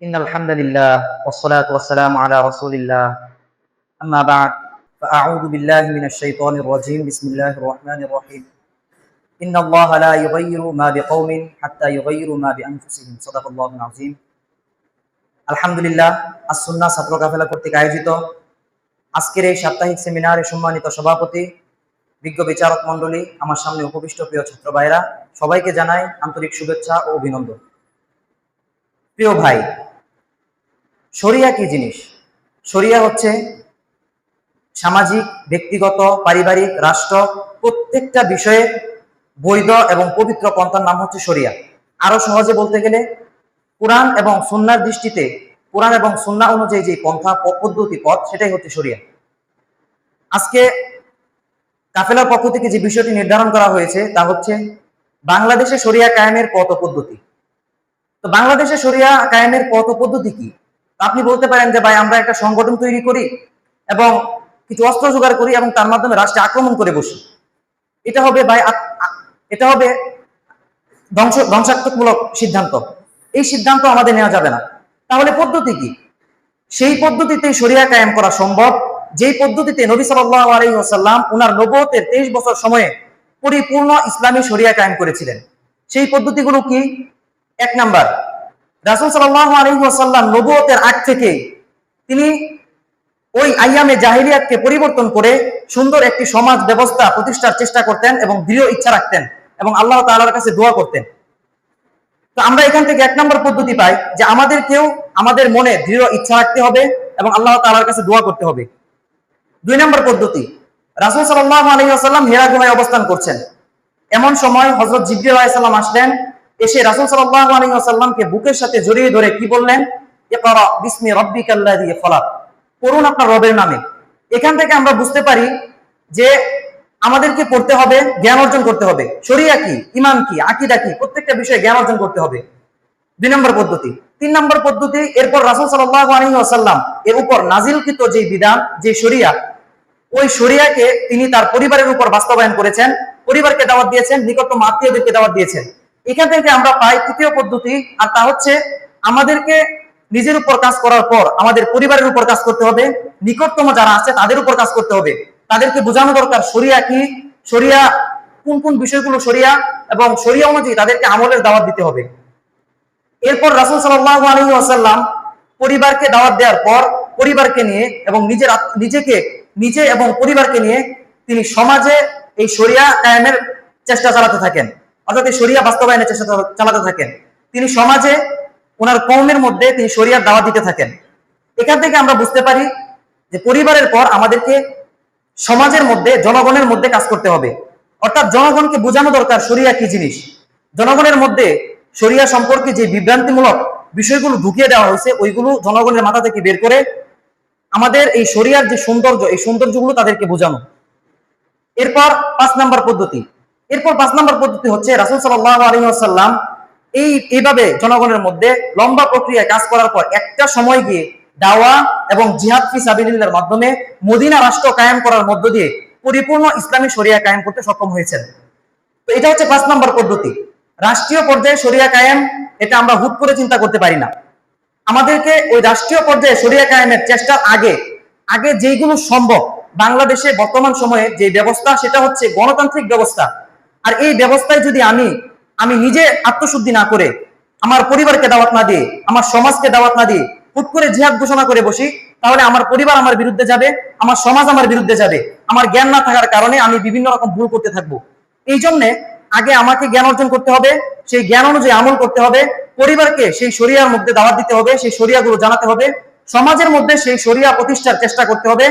إن الحمد لله والصلاة والسلام على رسول الله أما بعد فأعوذ بالله من الشيطان الرجيم بسم الله الرحمن الرحيم إن الله لا يغير ما بقوم حتى يغيروا ما بأنفسهم صدق الله العظيم আলহামদুলিল্লাহ as-sunnah ছাত্র কাফেলা কর্তৃক আয়োজিত আজকের এই সাপ্তাহিক সেমিনারে সম্মানিত সভাপতি বিজ্ঞ বিচারক মণ্ডলী আমার সামনে উপবিষ্ট প্রিয় ছাত্র ভাইরা সবাইকে জানাই আন্তরিক শুভেচ্ছা ও অভিনন্দন। প্রিয় ভাই, শরিয়া কি জিনিস? শরিয়া হচ্ছে সামাজিক, ব্যক্তিগত, পারিবারিক, রাষ্ট্র প্রত্যেকটা বিষয়ে বৈধ এবং পবিত্র পন্থার নাম হচ্ছে শরিয়া। আরো সহজে বলতে গেলে কোরআন এবং সুন্নাহর দৃষ্টিতে কোরআন এবং সুন্নাহ অনুযায়ী যে পন্থা পদ্ধতি পথ সেটাই হচ্ছে শরিয়া। আজকে কাফেলার পক্ষ থেকে যে বিষয়টি নির্ধারণ করা হয়েছে তা হচ্ছে বাংলাদেশে শরিয়া কায়েমের পথ পদ্ধতি। তো বাংলাদেশে শরিয়া কায়েমের পথ পদ্ধতি কি? আপনি বলতে পারেন যে ভাই আমরা একটা সংগঠন তৈরি করি এবং কিছু অস্ত্র জোগাড় করি এবং তার মাধ্যমে রাষ্ট্রে আক্রমণ করে বসি। এটা হবে ভাই এটা হবে ধ্বংসাত্মকমূলক সিদ্ধান্ত। এই সিদ্ধান্ত আমাদের নেওয়া যাবে না। তাহলে পদ্ধতি কি? সেই পদ্ধতিতে শরিয়া কায়েম করা সম্ভব যেই পদ্ধতিতে নবী সাল্লাল্লাহু আলাইহি ওয়াসাল্লাম ওনার নবুয়তের 23 বছর সময়ে পরিপূর্ণ ইসলামী শরিয়া কায়েম করেছিলেন। সেই পদ্ধতিগুলো কি? এক নাম্বার, রাসূল সাল্লাল্লাহু আলাইহি ওয়াসাল্লাম নবুয়তের আগ থেকে তিনি ওই আইয়ামে জাহিলিয়াতকে পরিবর্তন করে সুন্দর একটি সমাজ ব্যবস্থা প্রতিষ্ঠার চেষ্টা করতেন এবং দৃঢ় ইচ্ছা রাখতেন এবং আল্লাহ তাআলার কাছে দোয়া করতেন। তো আমরা এখান থেকে এক নম্বর পদ্ধতি পাই যে আমাদেরকেও আমাদের মনে দৃঢ় ইচ্ছা রাখতে হবে এবং আল্লাহ তাআলার কাছে দোয়া করতে হবে। দুই নম্বর পদ্ধতি, রাসূল সাল্লাল্লাহু আলাইহি ওয়াসাল্লাম হিরা গুহায় অবস্থান করছেন। এমন সময় হযরত জিবরিল আলাইহিস সালাম আসলেন, এসে রাসূল সাল্লাল্লাহু আলাইহি ওয়াসাল্লামকে বুকের সাথে জড়িয়ে ধরে কি বললেন? ইকরা বিসমি রাব্বিকাল্লাযী খলাক, পড়ুন আপনার রবের নামে। এখান থেকে আমরা বুঝতে পারি যে আমাদেরকে পড়তে হবে, জ্ঞান অর্জন করতে হবে। শরিয়া কি, ঈমান কি, আকীদা কি, প্রত্যেকটা বিষয়ে জ্ঞান অর্জন করতে হবে। দুই নম্বর পদ্ধতি। তিন নম্বর পদ্ধতি, এরপর রাসূল সাল্লাল্লাহু আলাইহি ওয়াসাল্লাম এর উপর নাজিলকৃত যে বিধান, যে শরিয়া, ওই শরিয়াকে তিনি তার পরিবারের উপর বাস্তবায়ন করেছেন, পরিবারকে দাওয়াত দিয়েছেন, নিকটতম আত্মীয়দেরকে দাওয়াত দিয়েছেন। এখান থেকে আমরা পাই তৃতীয় পদ্ধতি, আর তা হচ্ছে আমাদেরকে নিজের উপর কাজ করার পর আমাদের পরিবারের উপর কাজ করতে হবে, নিকটতম যারা আছে তাদের উপর কাজ করতে হবে। তাদেরকে বোঝানো দরকার শরিয়া কি, শরিয়া কোন কোন বিষয়গুলো শরিয়া, এবং শরিয়া অনুযায়ী তাদেরকে আমলের দাওয়াত দিতে হবে। এরপর রাসূল সাল্লাল্লাহু আলাইহি ওয়াসাল্লাম পরিবারকে দাওয়াত দেওয়ার পর পরিবারকে নিয়ে এবং নিজে এবং পরিবারকে নিয়ে তিনি সমাজে এই শরিয়া কায়েমের চেষ্টা চালাতে থাকেন, অর্থাৎ এই শরিয়া বাস্তবায়নের চেষ্টা চালাতে থাকেন। তিনি সমাজে ওনার কওমের মধ্যে তিনি শরিয়ার দাওয়াত দিতে থাকেন। এখান থেকে আমরা বুঝতে পারি যে পরিবারের পর আমাদেরকে সমাজের মধ্যে, জনগণের মধ্যে কাজ করতে হবে, অর্থাৎ জনগণকে বোঝানো দরকার শরিয়া কি জিনিস। জনগণের মধ্যে শরিয়া সম্পর্কে যে বিভ্রান্তিমূলক বিষয়গুলো ঢুকিয়ে দেওয়া হয়েছে ওইগুলো জনগণের মাথা থেকে বের করে আমাদের এই শরিয়ার যে সৌন্দর্য, এই সৌন্দর্যগুলো তাদেরকে বোঝানো। এরপর পাঁচ নম্বর পদ্ধতি হচ্ছে রাসূল সাল্লাল্লাহু আলাইহি ওয়াসাল্লাম এইভাবে জনগণের মধ্যে লম্বা প্রক্রিয়ায় কাজ করার পর একটা সময় গিয়ে দাওয়া এবং জিহাদ ফি সাবিলিল্লাহর মাধ্যমে মদিনা রাষ্ট্র কায়েম করার মধ্য দিয়ে পরিপূর্ণ ইসলামী শরিয়া কায়েম করতে সক্ষম হয়েছেন। তো এটা হচ্ছে 5 নম্বর পদ্ধতি। রাষ্ট্রীয় পর্যায়ে শরিয়া কায়েম, এটা আমরা হুট করে চিন্তা করতে পারি না। আমাদেরকে ওই রাষ্ট্রীয় পর্যায়ে শরিয়া কায়েমের চেষ্টার আগে যেইগুলো সম্ভব, বাংলাদেশে বর্তমান সময়ে যে ব্যবস্থা সেটা হচ্ছে গণতান্ত্রিক ব্যবস্থা। আর এই ব্যবস্থায় যদি আমি নিজে আত্মশুদ্ধি না করে, আমার পরিবারকে দাওয়াত না দিয়ে, আমার সমাজকে দাওয়াত না দিয়ে হুট করে জিহাদ ঘোষণা করে বসি, তাহলে আমার পরিবার আমার বিরুদ্ধে যাবে, আমার সমাজ আমার বিরুদ্ধে যাবে। আমার জ্ঞান না থাকার কারণে আমি বিভিন্ন রকম ভুল করতে থাকবো। এই জন্য আগে আমাকে জ্ঞান অর্জন করতে হবে, সেই জ্ঞান অনুযায়ী আমল করতে হবে, পরিবারকে সেই শরিয়ার মধ্যে দাওয়াত দিতে হবে, সেই শরিয়াগুলো জানাতে হবে, সমাজের মধ্যে সেই শরিয়া প্রতিষ্ঠার চেষ্টা করতে হবে।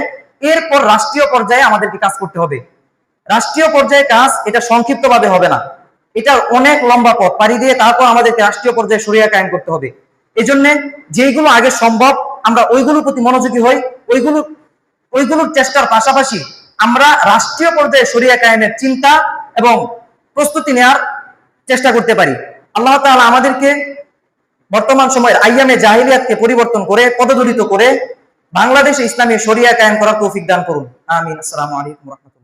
এরপর রাষ্ট্রীয় পর্যায়ে আমাদেরকে কাজ করতে হবে। রাষ্ট্রীয় পর্যায়ে কাজ এটা সংক্ষিপ্ত ভাবে হবে না, এটা অনেক লম্বা পথ পাড়ি দিয়ে তারপর আমাদেরকে রাষ্ট্রীয় পর্যায়ে শরিয়া কায়েম করতে হবে। এই জন্য যেইগুলো আগে সম্ভব আমরা ওইগুলোর প্রতি মনোযোগী হই, ওইগুলোর চেষ্টার পাশাপাশি আমরা রাষ্ট্রীয় পর্যায়ে শরিয়া কায়েমের চিন্তা এবং প্রস্তুতি নেওয়ার চেষ্টা করতে পারি। আল্লাহ তাআলা আমাদেরকে বর্তমান সময়ের আইয়ামে জাহিলিয়াতকে পরিবর্তন করে, পদদলিত করে বাংলাদেশে ইসলামী শরিয়া কায়েম করার তৌফিক দান করুন। আমিন। আসসালামু আলাইকুম ওয়া রাহমাতুল্লাহ।